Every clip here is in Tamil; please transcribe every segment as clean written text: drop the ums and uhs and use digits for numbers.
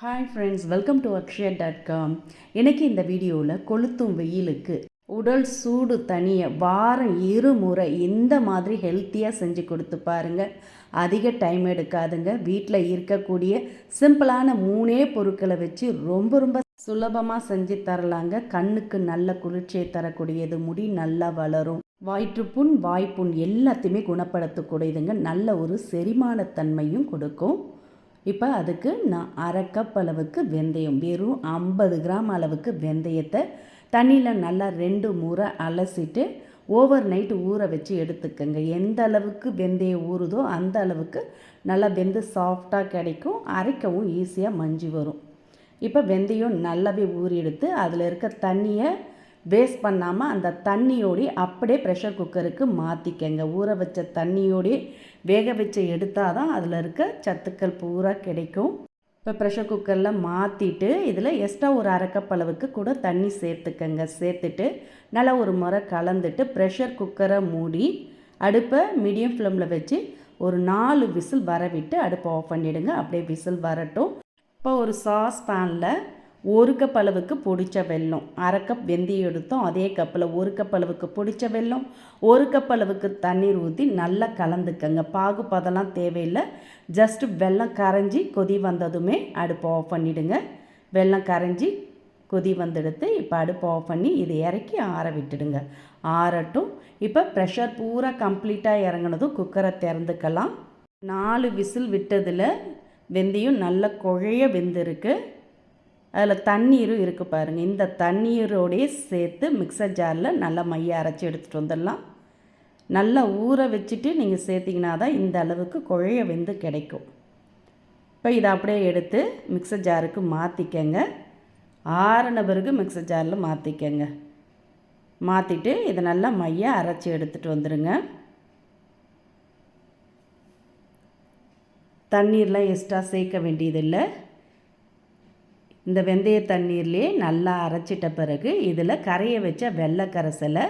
ஹாய் ஃப்ரெண்ட்ஸ், வெல்கம் டு அக்ஷயா.com. இன்றைக்கி இந்த வீடியோவில் கொளுத்தும் வெயிலுக்கு உடல் சூடு தனிய வாரம் 2 முறை இந்த மாதிரி ஹெல்த்தியாக செஞ்சு கொடுத்து பாருங்கள். அதிக டைம் எடுக்காதுங்க. வீட்டில் இருக்கக்கூடிய சிம்பிளான 3 பொருட்களை வச்சு ரொம்ப சுலபமாக செஞ்சு தரலாங்க. கண்ணுக்கு நல்ல குளிர்ச்சியை தரக்கூடியது, முடி நல்லா வளரும், வயிற்றுப்புண் வாய்ப்புண் எல்லாத்தையுமே குணப்படுத்தக்கூடியதுங்க. நல்ல ஒரு செரிமானத்தன்மையும் கொடுக்கும். இப்போ அதுக்கு நான் 1/2 கப் அளவுக்கு வெந்தயம், வெறும் 50 கிராம் அளவுக்கு வெந்தயத்தை தண்ணியில் நல்லா 2 முறை அலசிட்டு ஓவர் நைட் ஊற வச்சு எடுத்துக்கோங்க. எந்த அளவுக்கு வெந்தயம் ஊறுதோ அந்த அளவுக்கு நல்லா வெந்து சாஃப்டாக கிடைக்கும். அரைக்கவும் ஈஸியாக மஞ்சி வரும். இப்போ வெந்தயம் நல்லாவே ஊறி எடுத்து அதில் இருக்க தண்ணியை வேஸ்ட் பண்ணாமல் அந்த தண்ணியோடு அப்படியே ப்ரெஷர் குக்கருக்கு மாற்றிக்கங்க. ஊற வச்ச தண்ணியோடு வேக வச்சு எடுத்தால் தான் அதில் இருக்க சத்துக்கள் பூரா கிடைக்கும். இப்போ ப்ரெஷர் குக்கரில் மாற்றிட்டு இதில் எக்ஸ்ட்ரா ஒரு 1/2 கப் அளவுக்கு கூட தண்ணி சேர்த்துக்கங்க. சேர்த்துட்டு நல்லா ஒரு முறை கலந்துட்டு ப்ரெஷர் குக்கரை மூடி அடுப்பை மீடியம் ஃப்ளேமில் வச்சு ஒரு 4 விசில் வர விட்டு அடுப்பை ஆஃப் பண்ணிவிடுங்க. அப்படியே விசில் வரட்டும். இப்போ ஒரு சாஸ் பேனில் 1 கப் அளவுக்கு பொடிச்ச வெல்லம், 1/2 கப் வெந்தயம் எடுத்தோம். அதே கப்பில் 1 கப் அளவுக்கு பொடிச்ச வெல்லம், 1 கப் அளவுக்கு தண்ணீர் ஊற்றி நல்லா கலந்துக்கங்க. பாகு பதெல்லாம் தேவையில்லை. ஜஸ்ட்டு வெல்லம் கரைஞ்சி கொதி வந்ததுமே அடுப்பை ஆஃப் பண்ணிவிடுங்க. வெல்லம் கரைஞ்சி கொதி வந்துடுத்து. இப்போ அடுப்பை ஆஃப் பண்ணி இதை இறக்கி ஆற விட்டுடுங்க. ஆறட்டும். இப்போ ப்ரெஷர் பூரா கம்ப்ளீட்டாக இறங்கினதும் குக்கரை திறந்துக்கலாம். 4 விசில் விட்டதில் வெந்தயம் நல்லா குழைய வெந்திருக்கு. அதில் தண்ணீரும் இருக்குது பாருங்கள். இந்த தண்ணீரோடையே சேர்த்து மிக்சர் ஜாரில் நல்லா மைய அரைச்சி எடுத்துகிட்டு வந்துடலாம். நல்லா ஊற வச்சுட்டு நீங்கள் சேர்த்திங்கன்னா தான் இந்த அளவுக்கு குழைய வெந்து கிடைக்கும். இப்போ இதை அப்படியே எடுத்து மிக்சர் ஜாருக்கு மாற்றிக்கங்க. ஆறின பிறகு மிக்சர் ஜாரில் மாற்றிக்கங்க. மாற்றிட்டு இதை நல்லா மைய அரைச்சி எடுத்துகிட்டு வந்துடுங்க. தண்ணீர்லாம் எக்ஸ்ட்ரா சேர்க்க வேண்டியதில்லை. இந்த வெந்தய தண்ணீர்லேயே நல்லா அரைச்சிட்ட பிறகு இதில் கரைய வச்ச வெள்ளை கரைசலை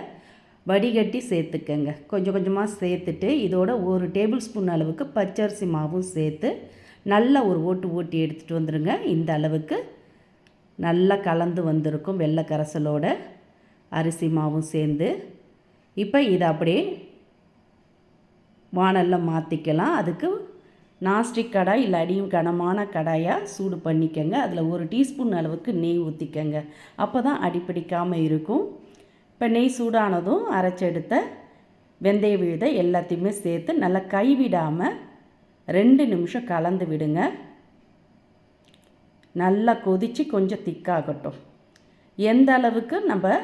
வடிகட்டி சேர்த்துக்கங்க. கொஞ்சம் கொஞ்சமாக சேர்த்துட்டு இதோட 1 டேபிள் ஸ்பூன் அளவுக்கு பச்சரிசி மாவும் சேர்த்து நல்லா ஒரு ஓட்டி எடுத்துகிட்டு வந்துடுங்க. இந்த அளவுக்கு நல்லா கலந்து வந்திருக்கும் வெள்ளை கரைசலோட அரிசி மாவும் சேர்ந்து. இப்போ இதை அப்படியே வாணலில் மாற்றிக்கலாம். அதுக்கு நான்ஸ்டிக் கடாய் இல்லை அடியும் கனமான கடாயாக சூடு பண்ணிக்கங்க. அதில் 1 டீஸ்பூன் அளவுக்கு நெய் ஊற்றிக்கங்க. அப்போ தான் அடிப்பிடிக்காமல் இருக்கும். இப்போ நெய் சூடானதும் அரைச்செடுத்த வெந்தய விழுதை எல்லாத்தையுமே சேர்த்து நல்லா கைவிடாமல் 2 நிமிஷம் கலந்து விடுங்க. நல்லா கொதித்து கொஞ்சம் திக்காகட்டும். எந்த அளவுக்கு நம்ம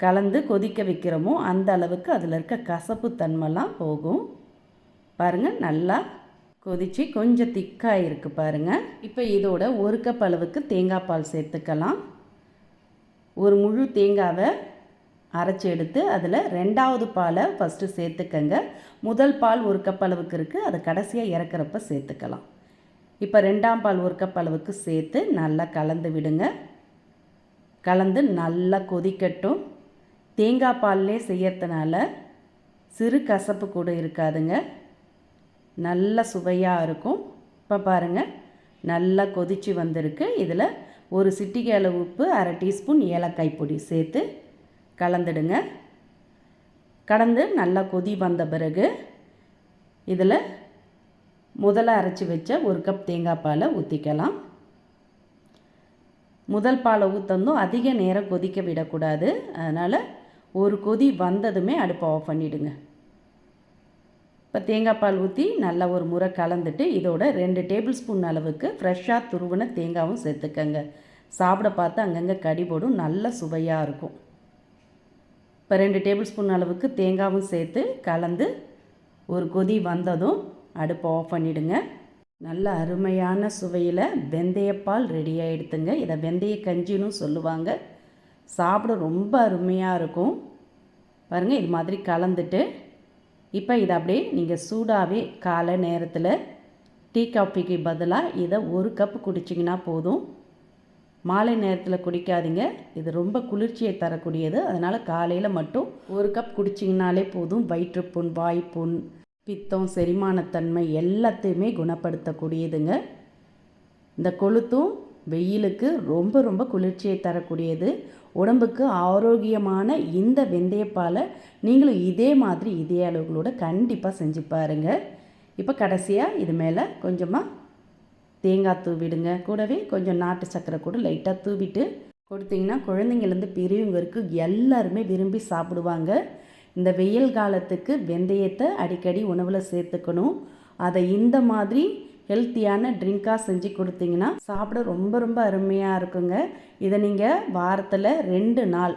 கலந்து கொதிக்க வைக்கிறோமோ அந்த அளவுக்கு அதில் இருக்க கசப்பு தன்மைலாம் போகும். பாருங்கள், நல்லா கொதித்து கொஞ்சம் திக்காக இருக்குது பாருங்கள். இப்போ இதோட 1 கப் அளவுக்கு தேங்காய் பால் சேர்த்துக்கலாம். ஒரு முழு தேங்காவை அரைச்சி எடுத்து அதில் 2வது பாலை ஃபஸ்ட்டு சேர்த்துக்கங்க. முதல் பால் 1 கப் அளவுக்கு இருக்குது, அதை கடைசியாக இறக்குறப்ப சேர்த்துக்கலாம். இப்போ 2ஆம் பால் 1 கப் அளவுக்கு சேர்த்து நல்லா கலந்து விடுங்க. கலந்து நல்லா கொதிக்கட்டும். தேங்காய் பால்லே செய்யறதுனால சிறு கசப்பு கூட இருக்காதுங்க. நல்ல சுவையாக இருக்கும். இப்போ பாருங்கள், நல்லா கொதித்து வந்திருக்கு. இதில் ஒரு சிட்டிகை அளவு உப்பு, 1/2 டீஸ்பூன் ஏலக்காய் பொடி சேர்த்து கலந்துடுங்க. கலந்து நல்லா கொதி வந்த பிறகு இதில் முதல்ல அரைச்சி வச்ச 1 கப் தேங்காய் பாலை ஊற்றிக்கலாம். முதல் பாலை ஊற்றந்தும் அதிக நேரம் கொதிக்க விடக்கூடாது. அதனால் ஒரு கொதி வந்ததுமே அடுப்பை ஆஃப் பண்ணிவிடுங்க. இப்போ தேங்காய் பால் ஊற்றி நல்லா ஒரு முறை கலந்துட்டு இதோட 2 டேபிள் ஸ்பூன் அளவுக்கு ஃப்ரெஷ்ஷாக துருவின தேங்காயும் சேர்த்துக்கங்க. சாப்பிட பார்த்து அங்கங்கே கடி போடும், நல்ல சுவையாக இருக்கும். இப்போ 2 டேபிள் ஸ்பூன் அளவுக்கு தேங்காயும் சேர்த்து கலந்து ஒரு கொதி வந்ததும் அடுப்பை ஆஃப் பண்ணிவிடுங்க. நல்ல அருமையான சுவையில் வெந்தயப்பால் ரெடி ஆகிடுதுங்க. இதை வெந்தய கஞ்சின்னு சொல்லுவாங்க. சாப்பிட ரொம்ப அருமையாக இருக்கும். பாருங்கள், இது மாதிரி கலந்துட்டு இப்போ இதை அப்படியே நீங்கள் சூடாகவே காலை நேரத்தில் டீ காஃபிக்கு பதிலாக இதை 1 கப் குடிச்சிங்கன்னா போதும். மாலை நேரத்தில் குடிக்காதீங்க. இது ரொம்ப குளிர்ச்சியை தரக்கூடியது. அதனால் காலையில் மட்டும் 1 கப் குடிச்சிங்கனாலே போதும். வயிற்றுப்புண் வாய்ப்புண் பித்தம் செரிமானத்தன்மை எல்லாத்தையுமே குணப்படுத்தக்கூடியதுங்க. இந்த கொளுத்தும் வெயிலுக்கு ரொம்ப ரொம்ப குளிர்ச்சியை தரக்கூடியது. உடம்புக்கு ஆரோக்கியமான இந்த வெந்தயப்பாலை நீங்களும் இதே மாதிரி இதே அளவுகளோட கண்டிப்பாக செஞ்சு பாருங்கள். இப்போ கடைசியாக இது மேலே கொஞ்சமாக தேங்காய் தூவிடுங்க. கூடவே கொஞ்சம் நாட்டு சர்க்கரை கூட லைட்டாக தூவிட்டு கொடுத்தீங்கன்னா குழந்தைங்கள்லேருந்து பெரியவங்க வரைக்கும் எல்லாருமே விரும்பி சாப்பிடுவாங்க. இந்த வெயில் காலத்துக்கு வெந்தயத்தை அடிக்கடி உணவில் சேர்த்துக்கணும். அதை இந்த மாதிரி ஹெல்த்தியான ட்ரிங்காக செஞ்சு கொடுத்தீங்கன்னா சாப்பிட ரொம்ப ரொம்ப அருமையாக இருக்குங்க. இதை நீங்கள் வாரத்தில் 2 நாள்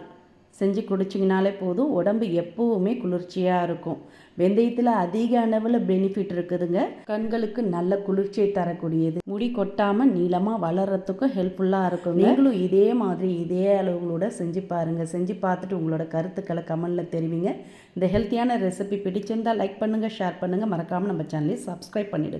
செஞ்சு குடிச்சிங்கனாலே போதும். உடம்பு எப்போவுமே குளிர்ச்சியாக இருக்கும். வெந்தயத்தில் அதிக அளவில் பெனிஃபிட் இருக்குதுங்க. கண்களுக்கு நல்ல குளிர்ச்சியை தரக்கூடியது. முடி கொட்டாமல் நீளமாக வளர்கிறதுக்கும் ஹெல்ப்ஃபுல்லாக இருக்கும். நீங்களும் இதே மாதிரி இதே அளவுகளோட செஞ்சு பாருங்கள். செஞ்சு பார்த்துட்டு உங்களோட கருத்துக்களை கமெண்டில் தெரிவிங்க. இந்த ஹெல்த்தியான ரெசிபி பிடிச்சிருந்தால் லைக் பண்ணுங்கள், ஷேர் பண்ணுங்கள். மறக்காமல் நம்ம சேனலை சப்ஸ்கிரைப் பண்ணிவிடுங்க.